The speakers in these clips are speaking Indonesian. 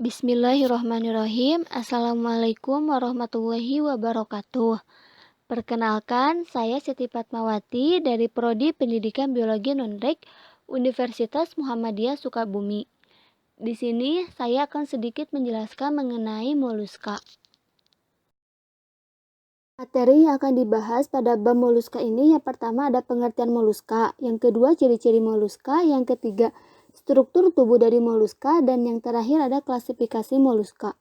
Bismillahirrahmanirrahim. Assalamualaikum warahmatullahi wabarakatuh. Perkenalkan, saya Siti Fatmawati dari Prodi Pendidikan Biologi Nonrek Universitas Muhammadiyah Sukabumi. Di sini saya akan sedikit menjelaskan mengenai moluska. Materi yang akan dibahas pada bab moluska ini yang pertama ada pengertian moluska, yang kedua ciri-ciri moluska, yang ketiga struktur tubuh dari moluska, dan yang terakhir ada klasifikasi moluska.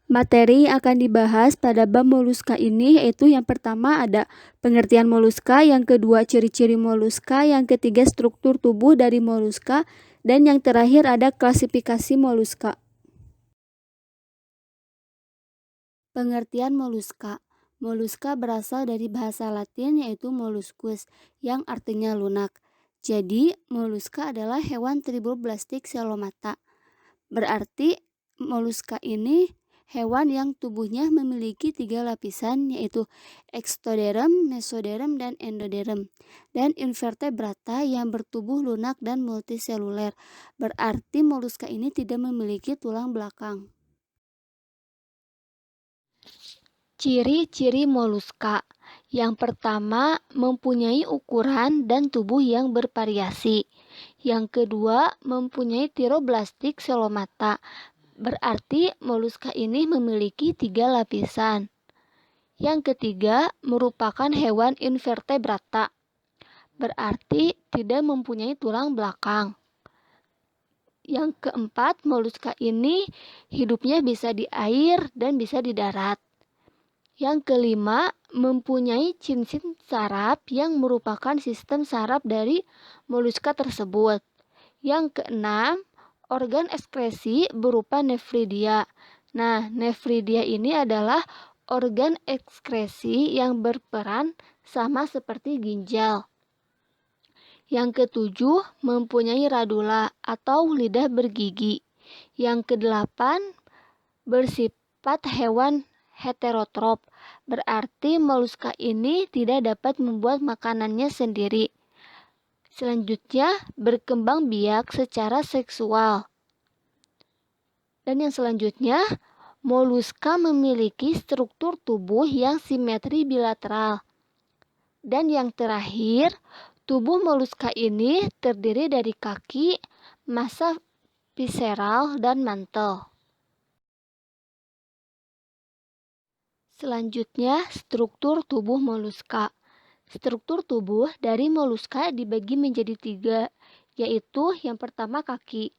Materi yang akan dibahas pada bab moluska ini yaitu yang pertama ada pengertian moluska, yang kedua ciri-ciri moluska, yang ketiga struktur tubuh dari moluska, dan yang terakhir ada klasifikasi moluska. Pengertian moluska. Moluska berasal dari bahasa Latin yaitu molluscus yang artinya lunak. Jadi, moluska adalah hewan triboblastik selomata. Berarti moluska ini hewan yang tubuhnya memiliki 3 lapisan yaitu ektoderm, mesoderm, dan endoderm. Dan invertebrata yang bertubuh lunak dan multiseluler. Berarti moluska ini tidak memiliki tulang belakang. Ciri-ciri moluska. Yang pertama, mempunyai ukuran dan tubuh yang bervariasi. Yang kedua, mempunyai tiroblastik selomata. Berarti moluska ini memiliki 3 lapisan. Yang ketiga, merupakan hewan invertebrata. Berarti tidak mempunyai tulang belakang. Yang keempat, moluska ini hidupnya bisa di air dan bisa di darat. Yang kelima, mempunyai cincin saraf yang merupakan sistem saraf dari moluska tersebut. Yang keenam, organ ekskresi berupa nefridia. Nah, nefridia ini adalah organ ekskresi yang berperan sama seperti ginjal. Yang ketujuh, mempunyai radula atau lidah bergigi. Yang kedelapan, bersifat hewan heterotrop, berarti moluska ini tidak dapat membuat makanannya sendiri. Selanjutnya, berkembang biak secara seksual. Dan yang selanjutnya, moluska memiliki struktur tubuh yang simetri bilateral. Dan yang terakhir, tubuh moluska ini terdiri dari kaki, massa visceral, dan mantel. Selanjutnya, struktur tubuh moluska. Struktur tubuh dari moluska dibagi menjadi 3, yaitu yang pertama kaki.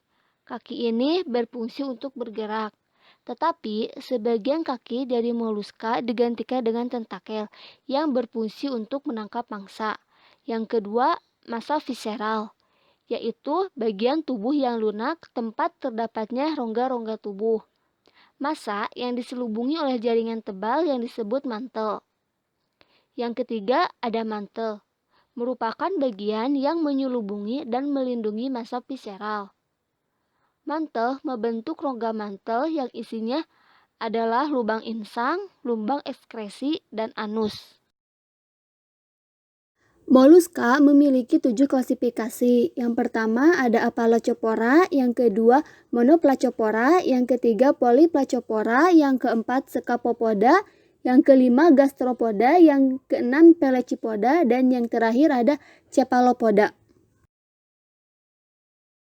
Kaki ini berfungsi untuk bergerak, tetapi sebagian kaki dari moluska digantikan dengan tentakel yang berfungsi untuk menangkap mangsa. Yang kedua, massa visceral, yaitu bagian tubuh yang lunak tempat terdapatnya rongga-rongga tubuh. Massa yang diselubungi oleh jaringan tebal yang disebut mantel. Yang ketiga ada mantel, merupakan bagian yang menyelubungi dan melindungi massa visceral. Mantel membentuk rongga mantel yang isinya adalah lubang insang, lubang ekskresi, dan anus. Moluska memiliki 7 klasifikasi. Yang pertama ada Apalochopora, yang kedua Monoplacopora, yang ketiga Polyplacopora, yang keempat Scapopoda, yang kelima Gastropoda, yang keenam Pelecypoda, dan yang terakhir ada Cephalopoda.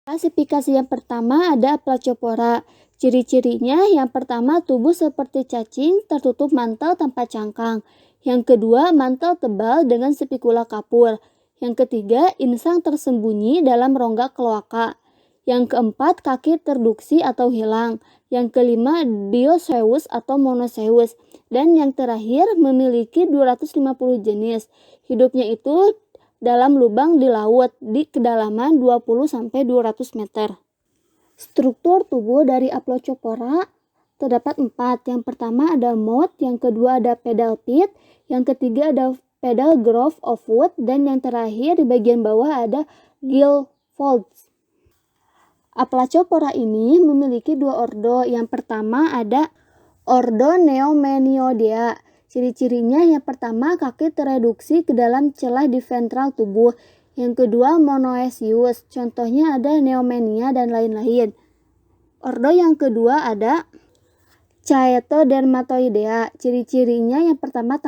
Klasifikasi yang pertama ada Apalochopora. Ciri-cirinya yang pertama tubuh seperti cacing tertutup mantel tanpa cangkang. Yang kedua, mantel tebal dengan spikula kapur. Yang ketiga, insang tersembunyi dalam rongga kloaka. Yang keempat, kaki terduksi atau hilang. Yang kelima, dioceus atau monoceus. Dan yang terakhir, memiliki 250 jenis. Hidupnya itu dalam lubang di laut di kedalaman 20-200 meter. Struktur tubuh dari Apalochopora terdapat 4. Yang pertama ada mouth, yang kedua ada pedal pit, yang ketiga ada pedal groove of wood, dan yang terakhir di bagian bawah ada gill folds. Apalochopora ini memiliki 2 ordo. Yang pertama ada ordo Neomeniodea. Ciri-cirinya yang pertama kaki tereduksi ke dalam celah di ventral tubuh. Yang kedua monoecious, contohnya ada Neomenia dan lain-lain. Ordo yang kedua ada Chaetodermatoidea. Ciri-cirinya yang pertama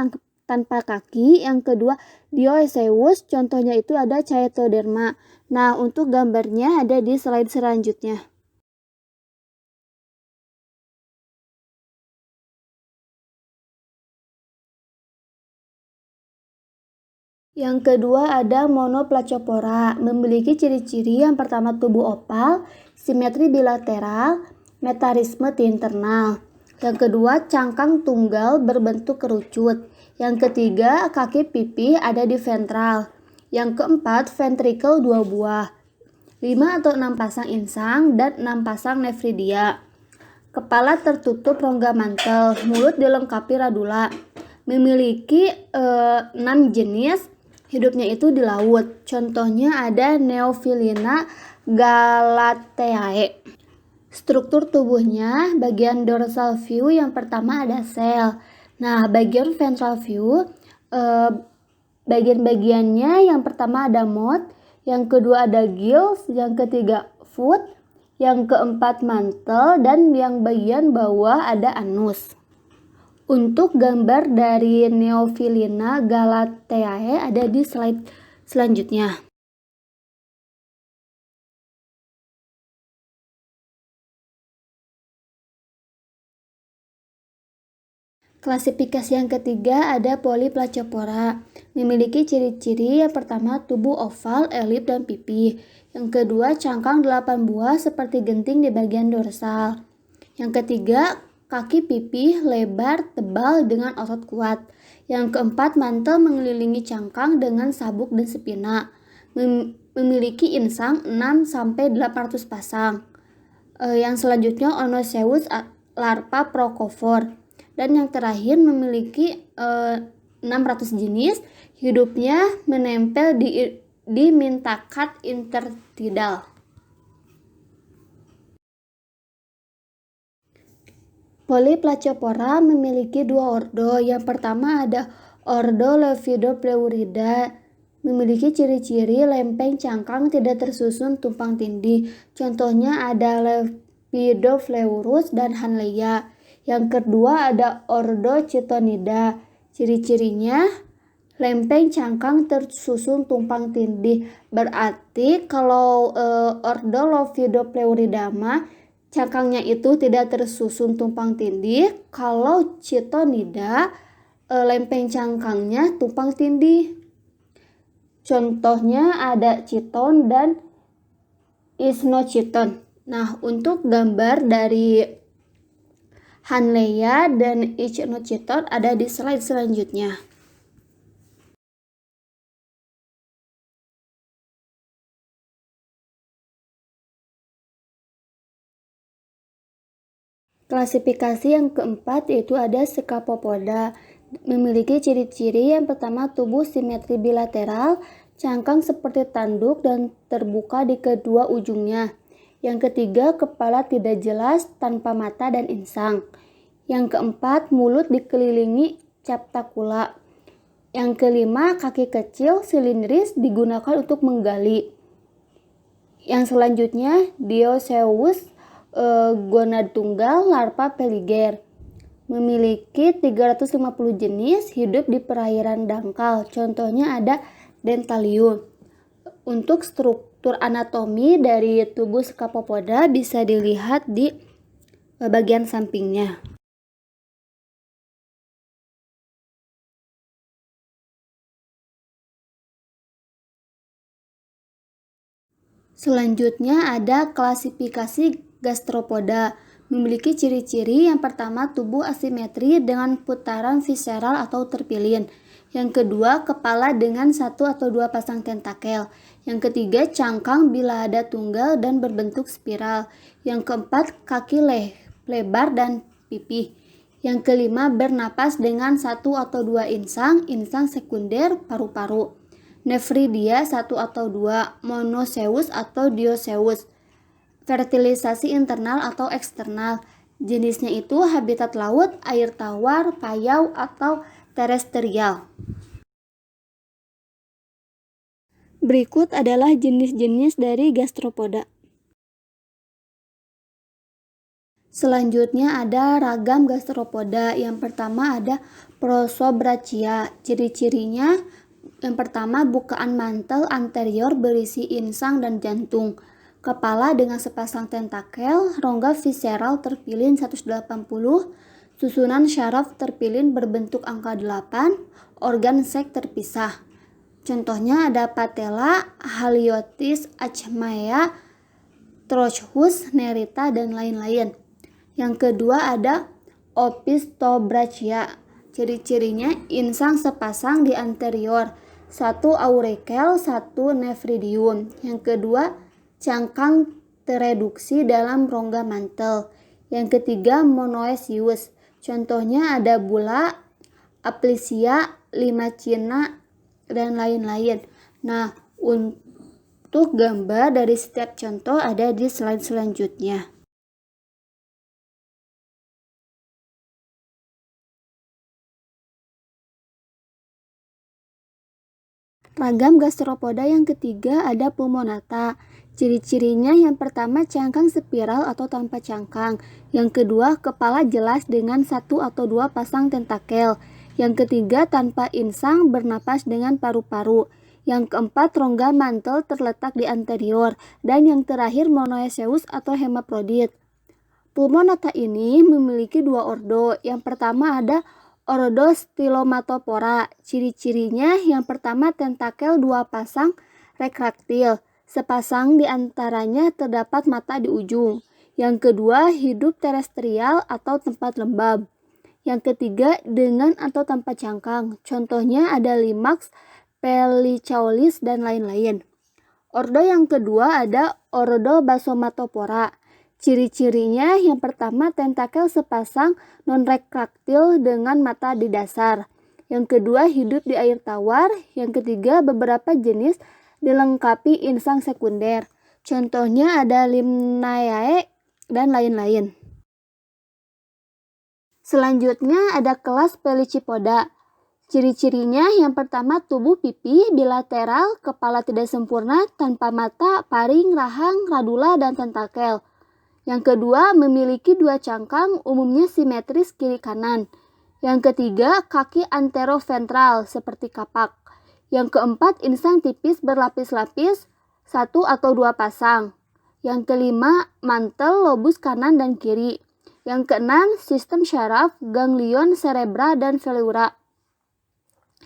tanpa kaki, yang kedua dioecious, contohnya itu ada Chaetoderma. Nah, untuk gambarnya ada di slide selanjutnya. Yang kedua ada Monoplacopora, memiliki ciri-ciri yang pertama tubuh opal, simetri bilateral, metarisme di internal. Yang kedua cangkang tunggal berbentuk kerucut. Yang ketiga kaki pipi ada di ventral. Yang keempat ventricle 2 buah, 5 atau 6 pasang insang dan 6 pasang nefridia. Kepala tertutup rongga mantel, mulut dilengkapi radula. Memiliki 6 jenis, hidupnya itu di laut. Contohnya ada Neophilina galateae. Struktur tubuhnya, bagian dorsal view yang pertama ada sel. Nah, bagian ventral view, bagian-bagiannya yang pertama ada moth, yang kedua ada gills, yang ketiga foot, yang keempat mantel, dan yang bagian bawah ada anus. Untuk gambar dari Neophilina galateae ada di slide selanjutnya. Klasifikasi yang ketiga ada Polyplacopora. Memiliki ciri-ciri yang pertama tubuh oval, elip, dan pipi. Yang kedua cangkang 8 buah seperti genting di bagian dorsal. Yang ketiga kaki pipi lebar tebal dengan otot kuat. Yang keempat mantel mengelilingi cangkang dengan sabuk dan spina. Memiliki insang 6-800 pasang. Yang selanjutnya Onoceus larva prokovor. Dan yang terakhir memiliki 600 jenis, hidupnya menempel di mintakat intertidal. Polyplacopora memiliki 2 ordo. Yang pertama ada ordo Lepidopleurida, memiliki ciri-ciri lempeng cangkang tidak tersusun tumpang tindih. Contohnya ada Lepidopleurus dan Hanleya. Yang kedua ada ordo Chitonida. Ciri-cirinya lempeng cangkang tersusun tumpang tindih. Berarti kalau ordo Lepidopleuridae cangkangnya itu tidak tersusun tumpang tindih. Kalau Chitonida lempeng cangkangnya tumpang tindih. Contohnya ada chiton dan isnochiton. Nah, untuk gambar dari Hanleya dan Ichnochiton ada di slide selanjutnya. Klasifikasi yang keempat yaitu ada Scapopoda. Memiliki ciri-ciri yang pertama tubuh simetri bilateral, cangkang seperti tanduk dan terbuka di kedua ujungnya. Yang ketiga, kepala tidak jelas tanpa mata dan insang. Yang keempat, mulut dikelilingi captacula. Yang kelima, kaki kecil silindris digunakan untuk menggali. Yang selanjutnya, Dioceus gonad tunggal larva peliger. Memiliki 350 jenis, hidup di perairan dangkal. Contohnya ada Dentalium. Untuk struktur anatomi dari tubuh Scapopoda bisa dilihat di bagian sampingnya. Selanjutnya ada klasifikasi Gastropoda. Memiliki ciri-ciri yang pertama tubuh asimetri dengan putaran visceral atau terpilin. Yang kedua kepala dengan 1 atau 2 pasang tentakel. Yang ketiga cangkang bila ada tunggal dan berbentuk spiral. Yang keempat kaki lebar dan pipi. Yang kelima bernapas dengan 1 atau 2 insang sekunder, paru-paru. Nefridia 1 atau 2, Monoceus atau Dioceus. Fertilisasi internal atau eksternal. Jenisnya itu habitat laut, air tawar, payau, atau terestrial. Berikut adalah jenis-jenis dari gastropoda. Selanjutnya ada ragam gastropoda. Yang pertama ada Prosobrachia. Ciri-cirinya yang pertama bukaan mantel anterior berisi insang dan jantung. Kepala dengan sepasang tentakel, rongga visceral terpilin 180, susunan syaraf terpilin berbentuk angka 8, organ seks terpisah. Contohnya ada patella, haliotis, achmea, trochus, nerita, dan lain-lain. Yang kedua ada Opisthobranchia. Ciri-cirinya insang sepasang di anterior, satu aurikel, satu nephridium. Yang kedua cangkang tereduksi dalam rongga mantel. Yang ketiga monoecious. Contohnya ada bula, aplysia, limacina, dan lain-lain. Nah, untuk gambar dari setiap contoh ada di slide selanjutnya. Ragam gastropoda yang ketiga ada pulmonata. Ciri-cirinya yang pertama cangkang spiral atau tanpa cangkang. Yang kedua kepala jelas dengan satu atau dua pasang tentakel. Yang ketiga tanpa insang bernapas dengan paru-paru. Yang keempat rongga mantel terletak di anterior. Dan yang terakhir monoecious atau hemaprodit. Pulmonata ini memiliki dua ordo. Yang pertama ada Ordo Stylomatopora. Ciri-cirinya yang pertama tentakel dua pasang retraktil. Sepasang di antaranya terdapat mata di ujung. Yang kedua hidup terestrial atau tempat lembab. Yang ketiga dengan atau tanpa cangkang. Contohnya ada Limax, Pelycaulis, dan lain-lain. Ordo yang kedua ada Ordo Basomatopora. Ciri-cirinya yang pertama tentakel sepasang non-retraktil dengan mata di dasar. Yang kedua hidup di air tawar. Yang ketiga beberapa jenis dilengkapi insang sekunder. Contohnya ada Limnaeae dan lain-lain. Selanjutnya ada kelas Pelycipoda. Ciri-cirinya yang pertama tubuh pipi bilateral, kepala tidak sempurna, tanpa mata, paring, rahang, radula, dan tentakel. Yang kedua memiliki dua cangkang, umumnya simetris kiri kanan. Yang ketiga kaki anteroventral seperti kapak. Yang keempat insang tipis berlapis-lapis, satu atau dua pasang. Yang kelima mantel lobus kanan dan kiri. Yang keenam sistem syaraf, ganglion, cerebra, dan velura.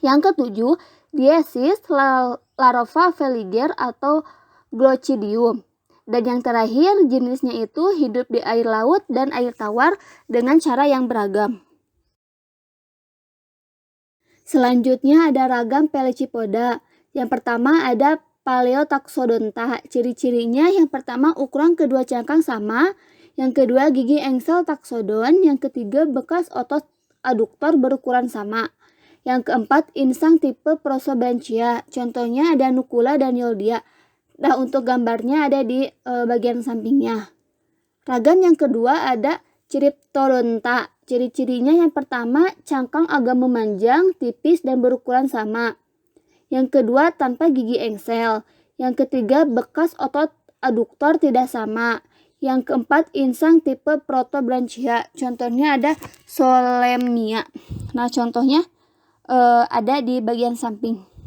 Yang ketujuh diesis, larva veliger atau glochidium. Dan yang terakhir jenisnya itu hidup di air laut dan air tawar dengan cara yang beragam. Selanjutnya ada ragam Pelycipoda. Yang pertama ada Paleotaxodonta. Ciri-cirinya yang pertama ukuran kedua cangkang sama. Yang kedua gigi engsel taxodon. Yang ketiga bekas otot aduktor berukuran sama. Yang keempat insang tipe Prosobranchia. Contohnya ada Nucula dan Yoldia. Nah, untuk gambarnya ada di bagian sampingnya. Ragam yang kedua ada Cryptodonta. Ciri-cirinya yang pertama cangkang agak memanjang, tipis, dan berukuran sama. Yang kedua tanpa gigi engsel. Yang ketiga bekas otot aduktor tidak sama. Yang keempat insang tipe Protobranchia. Contohnya ada Solemnia. Nah, contohnya ada di bagian samping.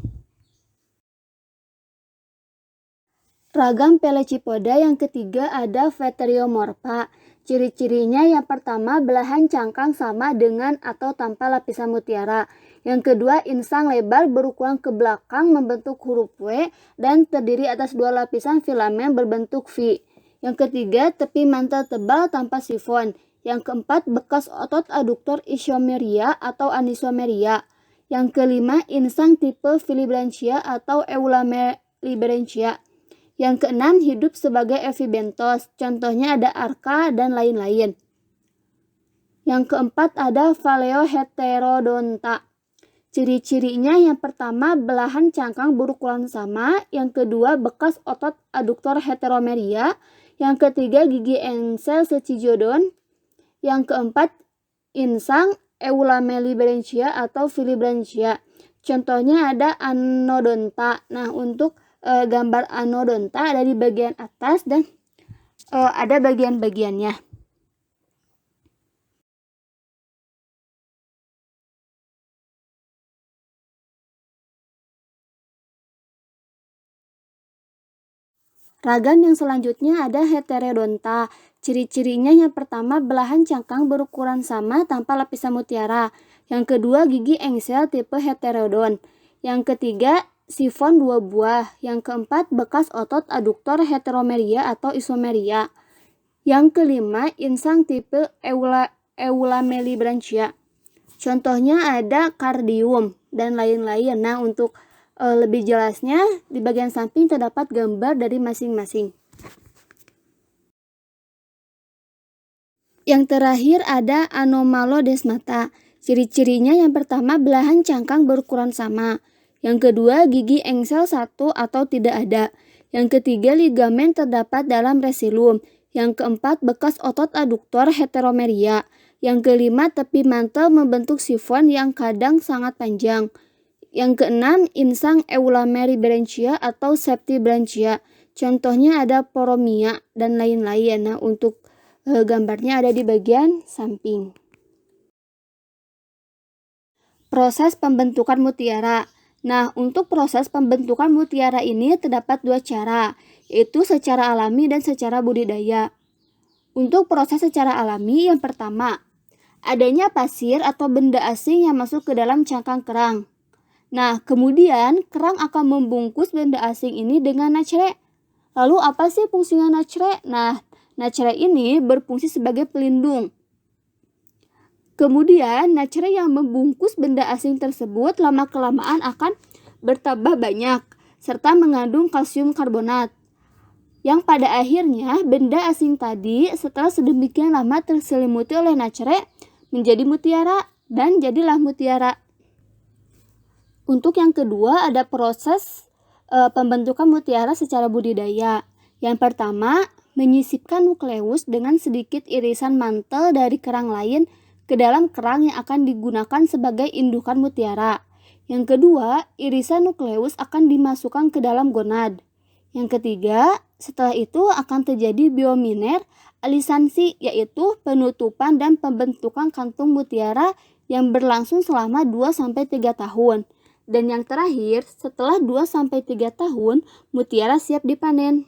Ragam Pelycipoda yang ketiga ada Veteriomorpha. Ciri-cirinya yang pertama belahan cangkang sama dengan atau tanpa lapisan mutiara. Yang kedua insang lebar berukuran ke belakang membentuk huruf W dan terdiri atas dua lapisan filamen berbentuk V. Yang ketiga tepi mantel tebal tanpa sifon. Yang keempat bekas otot aduktor isomeria atau anisomeria. Yang kelima insang tipe filibranchia atau eulamellibranchia. Yang keenam hidup sebagai epibentos, contohnya ada arka dan lain-lain. Yang keempat ada Phaleoheterodonta. Ciri-cirinya yang pertama belahan cangkang berukuran sama, yang kedua bekas otot aduktor heteromeria, yang ketiga gigi engsel secijodon, yang keempat insang eulamellibranchia atau filibranchia. Contohnya ada Anodonta. Nah, untuk gambar Anodonta ada di bagian atas dan ada bagian-bagiannya. Ragam yang selanjutnya ada heterodonta. Ciri-cirinya yang pertama belahan cangkang berukuran sama tanpa lapisan mutiara. Yang kedua gigi engsel tipe heterodon. Yang ketiga sifon 2 buah. Yang keempat bekas otot aduktor heteromeria atau isomeria. Yang kelima insang tipe eulamellibranchia. Contohnya ada kardium dan lain-lain. Nah, untuk lebih jelasnya di bagian samping terdapat gambar dari masing-masing. Yang terakhir ada anomalodesmata. Ciri-cirinya yang pertama belahan cangkang berukuran sama. Yang kedua gigi engsel satu atau tidak ada. Yang ketiga ligamen terdapat dalam resilum. Yang keempat bekas otot aduktor heteromeria. Yang kelima tepi mantel membentuk sifon yang kadang sangat panjang. Yang keenam insang eulamellibranchia atau septibranchia. Contohnya ada poromia dan lain-lain. Nah, untuk gambarnya ada di bagian samping. Proses pembentukan mutiara. Nah, untuk proses pembentukan mutiara ini terdapat dua cara, yaitu secara alami dan secara budidaya. Untuk proses secara alami, yang pertama, adanya pasir atau benda asing yang masuk ke dalam cangkang kerang. Nah, kemudian kerang akan membungkus benda asing ini dengan nacre. Lalu apa sih fungsinya nacre? Nah, nacre ini berfungsi sebagai pelindung. Kemudian, nacre yang membungkus benda asing tersebut lama-kelamaan akan bertambah banyak, serta mengandung kalsium karbonat. Yang pada akhirnya, benda asing tadi setelah sedemikian lama terselimuti oleh nacre, menjadi mutiara, dan jadilah mutiara. Untuk yang kedua ada proses pembentukan mutiara secara budidaya. Yang pertama, menyisipkan nukleus dengan sedikit irisan mantel dari kerang lain ke dalam kerang yang akan digunakan sebagai indukan mutiara. Yang kedua, irisan nukleus akan dimasukkan ke dalam gonad. Yang ketiga, setelah itu akan terjadi biominer alisansi, yaitu penutupan dan pembentukan kantung mutiara yang berlangsung selama 2-3 tahun. Dan yang terakhir, setelah 2-3 tahun, mutiara siap dipanen.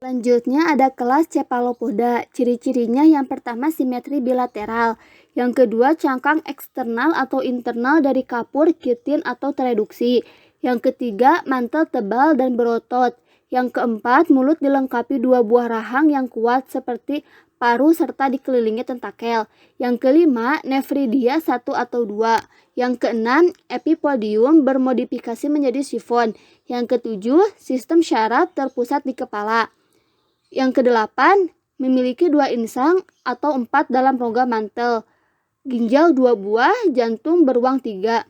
Selanjutnya ada kelas Cephalopoda. Ciri-cirinya yang pertama simetri bilateral. Yang kedua cangkang eksternal atau internal dari kapur, kitin atau tereduksi. Yang ketiga mantel tebal dan berotot. Yang keempat mulut dilengkapi 2 buah rahang yang kuat seperti paru serta dikelilingi tentakel. Yang kelima nefridia 1 atau 2. Yang keenam epipodium bermodifikasi menjadi sifon. Yang ketujuh sistem syaraf terpusat di kepala. Yang kedelapan memiliki 2 insang atau 4 dalam rongga mantel. Ginjal 2 buah, jantung beruang 3.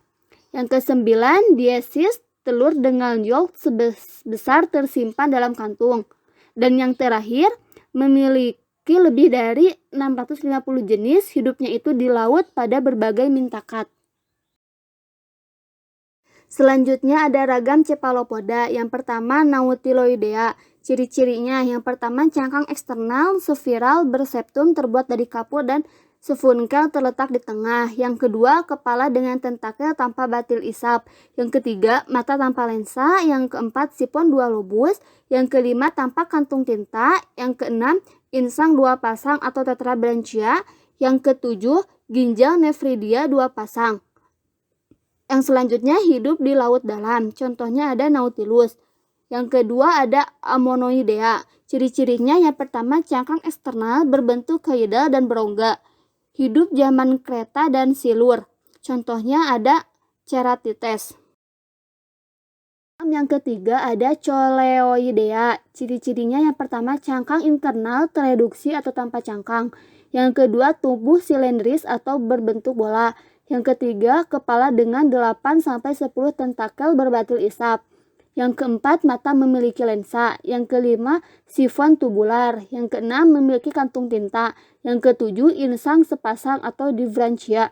Yang kesembilan diesis, telur dengan yolk sebesar tersimpan dalam kantung. Dan yang terakhir memiliki lebih dari 650 jenis, hidupnya itu di laut pada berbagai mintakat. Selanjutnya ada ragam Cephalopoda. Yang pertama Nautiloidea. Ciri-cirinya yang pertama cangkang eksternal sfiral berseptum terbuat dari kapur dan sefunkel terletak di tengah. Yang kedua kepala dengan tentakel tanpa batil isap. Yang ketiga mata tanpa lensa. Yang keempat sifon 2 lobus. Yang kelima tampak kantung tinta. Yang keenam insang 2 pasang atau tetrabranchia. Yang ketujuh ginjal nefridia 2 pasang. Yang selanjutnya hidup di laut dalam, contohnya ada Nautilus. Yang kedua ada Ammonoidea. Ciri-cirinya yang pertama cangkang eksternal berbentuk koidal dan berongga. Hidup zaman Kreta dan Silur. Contohnya ada Ceratites. Yang ketiga ada Coleoidea. Ciri-cirinya yang pertama cangkang internal tereduksi atau tanpa cangkang. Yang kedua tubuh silindris atau berbentuk bola. Yang ketiga kepala dengan 8-10 tentakel berbatil isap. Yang keempat mata memiliki lensa. Yang kelima sifon tubular. Yang keenam memiliki kantung tinta. Yang ketujuh insang sepasang atau differentia.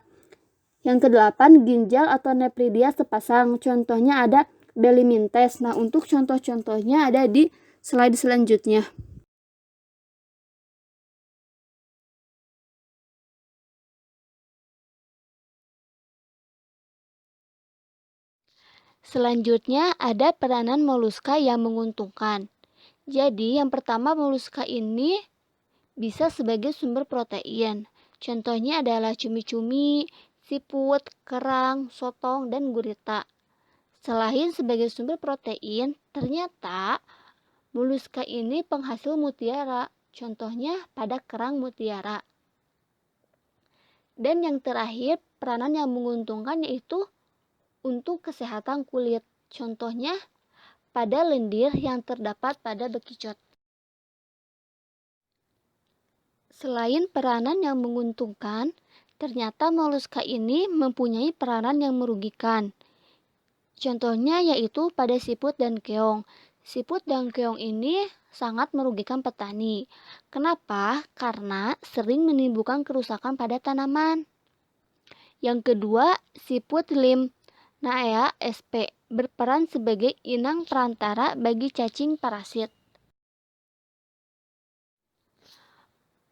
Yang kedelapan ginjal atau nephridia sepasang. Contohnya ada Bellimintes. Nah, untuk contoh-contohnya ada di slide selanjutnya. Selanjutnya ada peranan moluska yang menguntungkan. Jadi yang pertama, moluska ini bisa sebagai sumber protein. Contohnya adalah cumi-cumi, siput, kerang, sotong, dan gurita. Selain sebagai sumber protein, ternyata moluska ini penghasil mutiara. Contohnya pada kerang mutiara. Dan yang terakhir, peranan yang menguntungkan yaitu untuk kesehatan kulit. Contohnya pada lendir yang terdapat pada bekicot. Selain peranan yang menguntungkan, ternyata moluska ini mempunyai peranan yang merugikan. Contohnya yaitu pada siput dan keong. Siput dan keong ini sangat merugikan petani. Kenapa? Karena sering menimbulkan kerusakan pada tanaman. Yang kedua, siput Limnaea sp berperan sebagai inang perantara bagi cacing parasit.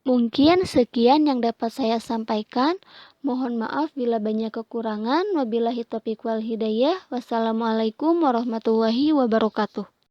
Mungkin sekian yang dapat saya sampaikan. Mohon maaf bila banyak kekurangan. Wabillahi taufiq wal hidayah. Wassalamualaikum warahmatullahi wabarakatuh.